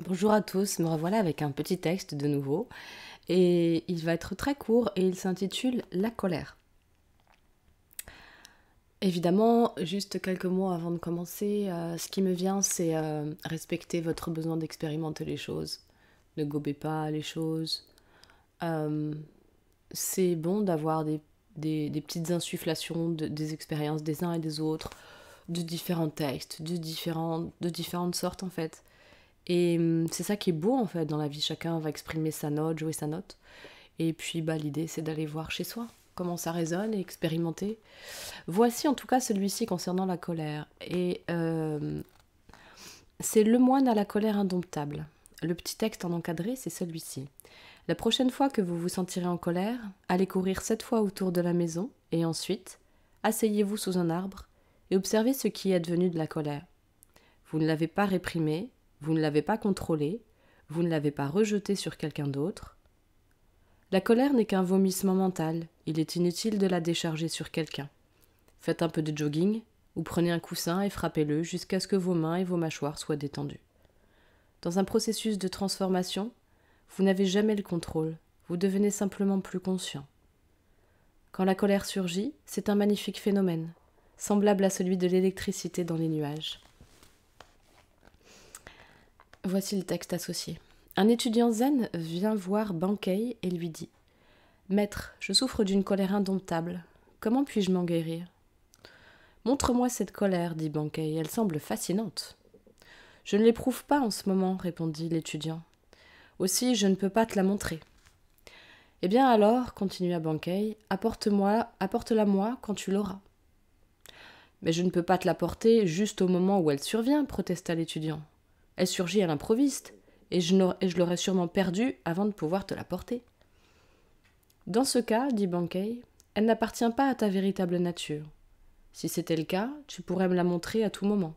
Bonjour à tous, me revoilà avec un petit texte de nouveau et il va être très court et il s'intitule La colère. Évidemment, juste quelques mots avant de commencer, ce qui me vient c'est respecter votre besoin d'expérimenter les choses. Ne gobez pas les choses. Euh, c'est bon d'avoir des petites insufflations des expériences des uns et des autres, de différents textes, de différentes sortes en fait. Et c'est ça qui est beau en fait dans la vie, chacun va exprimer sa note, jouer sa note. Et puis l'idée c'est d'aller voir chez soi comment ça résonne et expérimenter. Voici en tout cas celui-ci concernant la colère. Et c'est Le moine à la colère indomptable. Le petit texte en encadré, c'est celui-ci. La prochaine fois que vous vous sentirez en colère, allez courir 7 fois autour de la maison et ensuite, asseyez-vous sous un arbre et observez ce qui est advenu de la colère. Vous ne l'avez pas réprimée, vous ne l'avez pas contrôlée, vous ne l'avez pas rejetée sur quelqu'un d'autre. La colère n'est qu'un vomissement mental, il est inutile de la décharger sur quelqu'un. Faites un peu de jogging, ou prenez un coussin et frappez-le jusqu'à ce que vos mains et vos mâchoires soient détendues. Dans un processus de transformation, vous n'avez jamais le contrôle, vous devenez simplement plus conscient. Quand la colère surgit, c'est un magnifique phénomène, semblable à celui de l'électricité dans les nuages. Voici le texte associé. Un étudiant zen vient voir Bankei et lui dit « Maître, je souffre d'une colère indomptable. Comment puis-je m'en guérir ?»« Montre-moi cette colère, dit Bankei, elle semble fascinante. »« Je ne l'éprouve pas en ce moment, répondit l'étudiant. Aussi, je ne peux pas te la montrer. »« Eh bien alors, continua Bankei, apporte-la-moi quand tu l'auras. »« Mais je ne peux pas te l'apporter juste au moment où elle survient, protesta l'étudiant. Elle surgit à l'improviste, et je l'aurais sûrement perdue avant de pouvoir te l'apporter. »« Dans ce cas, dit Bankei, elle n'appartient pas à ta véritable nature. Si c'était le cas, tu pourrais me la montrer à tout moment.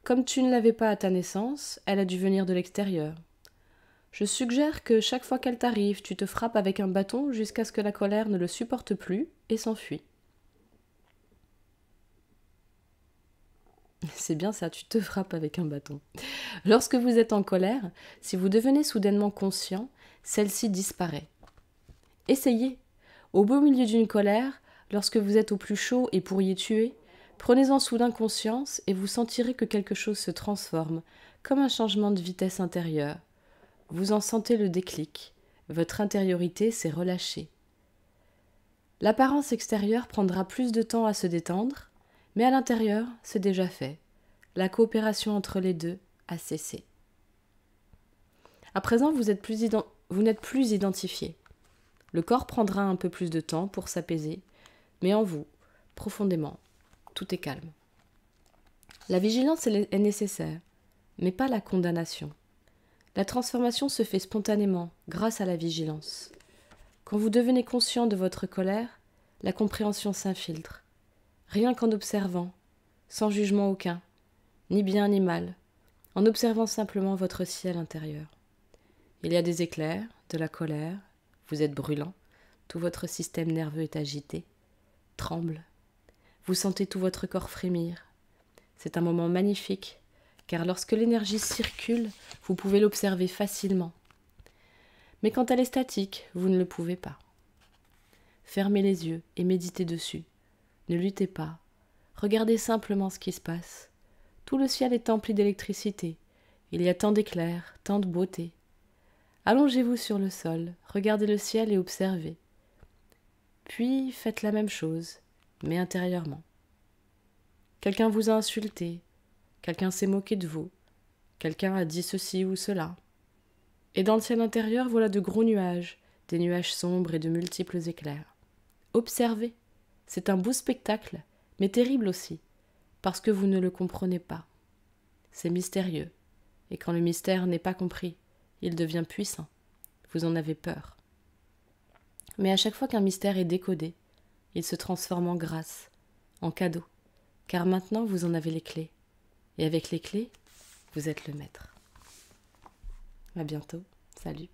Comme tu ne l'avais pas à ta naissance, elle a dû venir de l'extérieur. Je suggère que chaque fois qu'elle t'arrive, tu te frappes avec un bâton jusqu'à ce que la colère ne le supporte plus et s'enfuit. C'est bien ça, tu te frappes avec un bâton. Lorsque vous êtes en colère, si vous devenez soudainement conscient, celle-ci disparaît. Essayez. Au beau milieu d'une colère, lorsque vous êtes au plus chaud et pourriez tuer, prenez-en soudain conscience et vous sentirez que quelque chose se transforme, comme un changement de vitesse intérieure. Vous en sentez le déclic. Votre intériorité s'est relâchée. L'apparence extérieure prendra plus de temps à se détendre, mais à l'intérieur, c'est déjà fait. La coopération entre les deux a cessé. À présent, vous n'êtes plus identifié. Le corps prendra un peu plus de temps pour s'apaiser, mais en vous, profondément, tout est calme. La vigilance est nécessaire, mais pas la condamnation. La transformation se fait spontanément, grâce à la vigilance. Quand vous devenez conscient de votre colère, la compréhension s'infiltre. Rien qu'en observant, sans jugement aucun, ni bien ni mal, en observant simplement votre ciel intérieur. Il y a des éclairs, de la colère, vous êtes brûlant, tout votre système nerveux est agité, tremble. Vous sentez tout votre corps frémir. C'est un moment magnifique, car lorsque l'énergie circule, vous pouvez l'observer facilement. Mais quand elle est statique, vous ne le pouvez pas. Fermez les yeux et méditez dessus. Ne luttez pas. Regardez simplement ce qui se passe. Tout le ciel est empli d'électricité. Il y a tant d'éclairs, tant de beauté. Allongez-vous sur le sol, regardez le ciel et observez. Puis faites la même chose, mais intérieurement. Quelqu'un vous a insulté, quelqu'un s'est moqué de vous, quelqu'un a dit ceci ou cela. Et dans le ciel intérieur, voilà de gros nuages, des nuages sombres et de multiples éclairs. Observez, c'est un beau spectacle, mais terrible aussi, parce que vous ne le comprenez pas. C'est mystérieux, et quand le mystère n'est pas compris, il devient puissant. Vous en avez peur. Mais à chaque fois qu'un mystère est décodé, il se transforme en grâce, en cadeau, car maintenant vous en avez les clés. Et avec les clés, vous êtes le maître. À bientôt. Salut.